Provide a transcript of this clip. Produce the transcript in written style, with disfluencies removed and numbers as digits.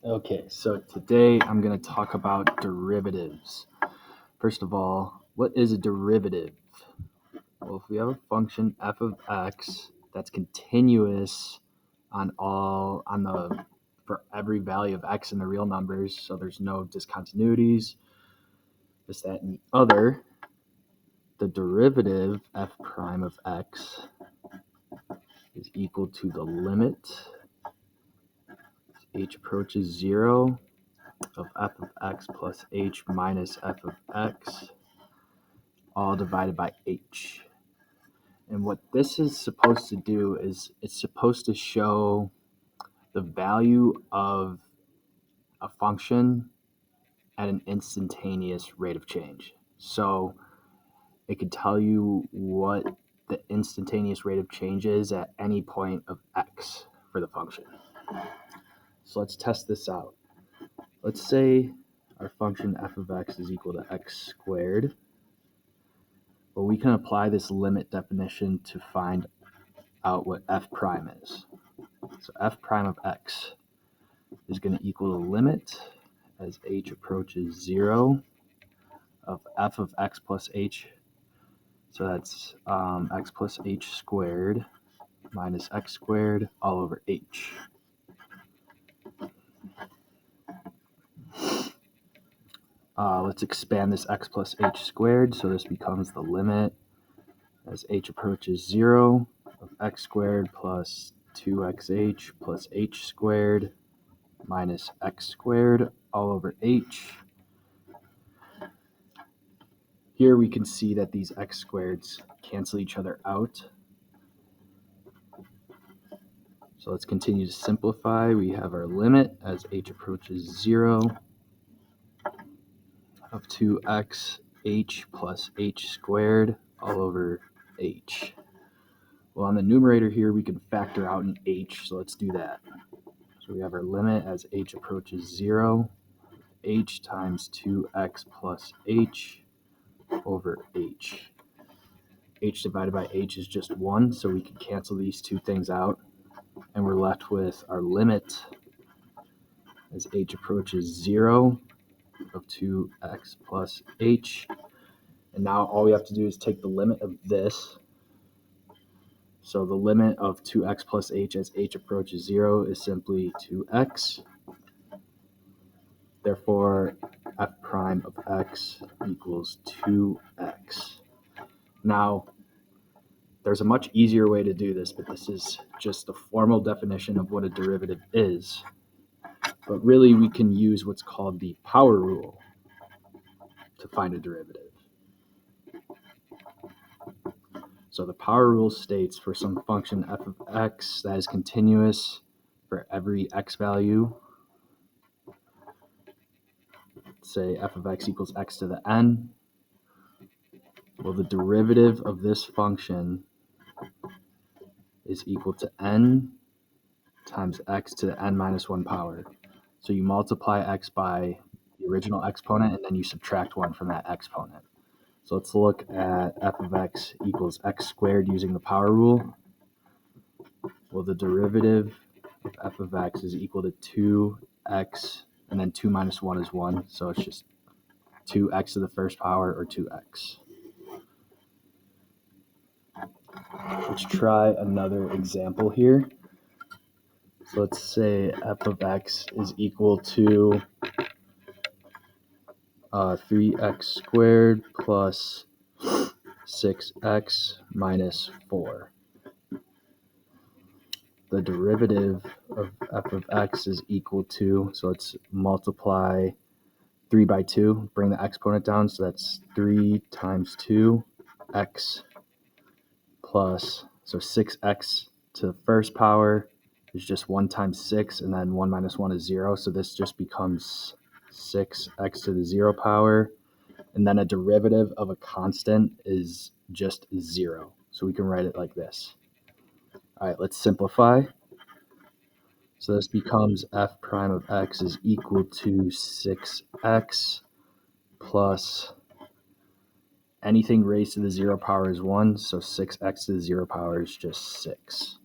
Okay, so today I'm going to talk about derivatives. First of all, what is a derivative? Well, if we have a function f of x that's continuous for every value of x in the real numbers, so there's no discontinuities, this, that, and the other, the derivative f prime of x is equal to the limit as h approaches 0 of f of x plus h minus f of x, all divided by h. And what this is supposed to do is it's supposed to show the value of a function at an instantaneous rate of change. So it could tell you what the instantaneous rate of change is at any point of x for the function. So let's test this out. Let's say our function f of x is equal to x squared. Well, we can apply this limit definition to find out what f prime is. So f prime of x is going to equal the limit as h approaches 0 of f of x plus h. So that's x plus h squared minus x squared all over h. Let's expand this x plus h squared, so this becomes the limit as h approaches 0 of x squared plus 2xh plus h squared minus x squared all over h. Here we can see that these x squareds cancel each other out. So let's continue to simplify. We have our limit as h approaches 0 of 2xh plus h squared all over h. Well, on the numerator here, we can factor out an h, so let's do that. So we have our limit as h approaches 0, h times 2x plus h over h. H divided by h is just 1, so we can cancel these two things out, and we're left with our limit as h approaches 0 of 2x plus h. And now all we have to do is take the limit of this. So the limit of 2x plus h as h approaches 0 is simply 2x. Therefore, f prime of x equals 2x. Now, there's a much easier way to do this, but this is just a formal definition of what a derivative is. But really, we can use what's called the power rule to find a derivative. So the power rule states for some function f of x that is continuous for every x value, say f of x equals x to the n, well, the derivative of this function is equal to n times x to the n minus 1 power. So you multiply x by the original exponent, and then you subtract 1 from that exponent. So let's look at f of x equals x squared using the power rule. Well, the derivative of f of x is equal to 2x, and then 2 minus 1 is 1, so it's just 2x to the first power, or 2x. Let's try another example here. So let's say f of x is equal to 3x squared plus 6x minus 4. The derivative of f of x is equal to, so let's multiply 3 by 2, bring the exponent down, so that's 3 times 2, x plus, so 6x to the first power is just 1 times 6, and then 1 minus 1 is 0, so this just becomes 6x to the 0 power, and then a derivative of a constant is just 0, so we can write it like this. All right, let's simplify. So this becomes f prime of x is equal to 6x plus anything raised to the 0 power is 1, so 6x to the 0 power is just 6.